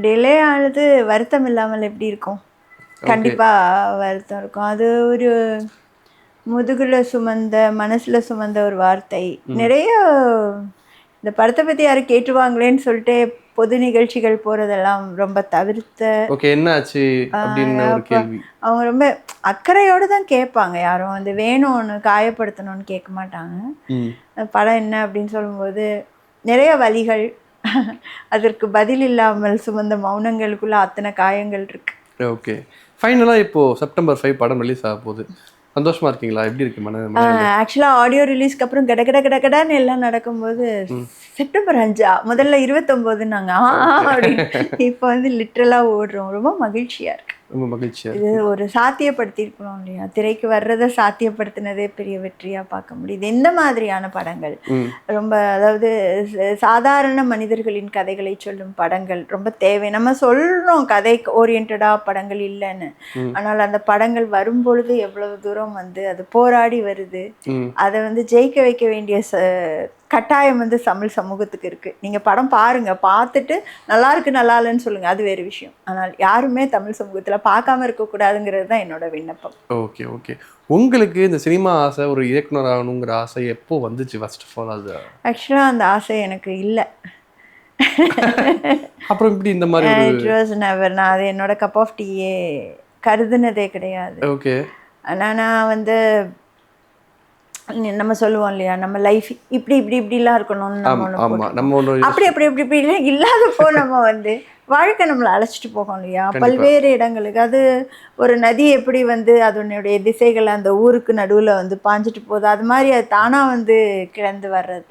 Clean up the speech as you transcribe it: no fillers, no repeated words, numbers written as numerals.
Delay ஆனது வருத்தம் இல்லாமல் எப்படி இருக்கும்? ஓகே. கண்டிப்பா வருத்தம் இருக்கும். அது ஒரு முதுகுல சுமந்த, மனசுல சுமந்த ஒரு வார்த்தை. நிறைய இந்த படத்த பத்தி யாரும் கேட்டுருவாங்களேன்னு சொல்லிட்டு பொது நிகழ்ச்சிகள் போறதெல்லாம் ரொம்ப தவிர்த்த. ஓகே. என்ன ஆச்சு அப்படின்னு ஒரு அப்ப கேள்வி. அவங்க ரொம்ப அக்கறையோட தான் கேட்பாங்க. யாரும் வந்து வேணும்னு காயப்படுத்தணும்னு கேட்க மாட்டாங்க. ம். படம் என்ன அப்படின்னு சொல்லும்போது, நிறைய வலிகள், அதற்கு பதில் இல்லாமல் சுமந்த மௌனங்களுக்குள்ள அத்தனை காயங்கள் இருக்கு. ஓகே. ஃபைனலா இப்போ செப்டம்பர் 5 படம் ரிலீஸ் ஆக போகுது. சந்தோஷமா இருக்கீங்களா? எப்படி இருக்கு மனநிலை? ஆக்சுவலாக ஆடியோ ரிலீஸ்க்கு அப்புறம் கட கட கட கடன்னு எல்லாம் நடக்கும்போது செப்டம்பர் 5 முதல்ல 29ன்னாங்க. அப்படின்னு இப்போ வந்து லிட்ரலாக ஓடுறோம். ரொம்ப மகிழ்ச்சியாக இருக்கு. ரொம்ப மகிழ்ச்சியா இது இருக்கு. ஒரு சாத்தியப்படுத்தியிருக்கணும் இல்லையா? திரைக்கு வர்றதை சாத்தியப்படுத்தினதே பெரிய வெற்றியாக பார்க்க முடியுது. எந்த மாதிரியான படங்கள் ரொம்ப, அதாவது சாதாரண மனிதர்களின் கதைகளை சொல்லும் படங்கள் ரொம்ப தேவை. நம்ம சொல்கிறோம் கதை ஓரியன்டாக படங்கள் இல்லைன்னு, ஆனால் அந்த படங்கள் வரும்பொழுது எவ்வளவு தூரம் வந்து அது போராடி வருது, அதை வந்து ஜெயிக்க வைக்க வேண்டிய கட்டாயம் வந்து தமிழ் சமூகத்துக்கு இருக்குது. நீங்கள் படம் பாருங்கள், பார்த்துட்டு நல்லா இருக்கு நல்லா இல்லைன்னு சொல்லுங்கள், அது வேறு விஷயம். ஆனால் யாருமே தமிழ் சமூகத்தில் பார்க்காம இருக்கக்கூடாதுங்கிறது தான் என்னோட விண்ணப்பம். Okay okay. உங்களுக்கு இந்த சினிமா ஆசை, ஒரு இயக்குனர் ஆகணுங்கிற ஆசை எப்போ வந்துச்சு ஃபர்ஸ்ட் ஆஃப் ஆல்? அது ஆக்சுவலாக அந்த ஆசை எனக்கு இல்லை. அப்புறம் இப்படி இந்த மாதிரி இட் வாஸ் நெவர். நான் அது என்னோட கப் ஆஃப் டீயே கருதுனதே கிடையாது. ஓகே. ஆனால் நான் வந்து நம்ம சொல்லுவோம் இல்லையா, நம்ம லைஃப் இப்படி இப்படி இப்படிலாம் இருக்கணும்னு நம்ம ஒன்று அப்படி அப்படி இப்படி இப்படி இல்லாதப்போ நம்ம வந்து வாழ்க்கை நம்மளை அழைச்சிட்டு போகும் இல்லையா பல்வேறு இடங்களுக்கு. அது ஒரு நதி எப்படி வந்து அதனுடைய திசைகளை அந்த ஊருக்கு நடுவில் வந்து பாஞ்சிட்டு போகுது, அது மாதிரி அது தானாக வந்து கிளந்து வர்றது தான்.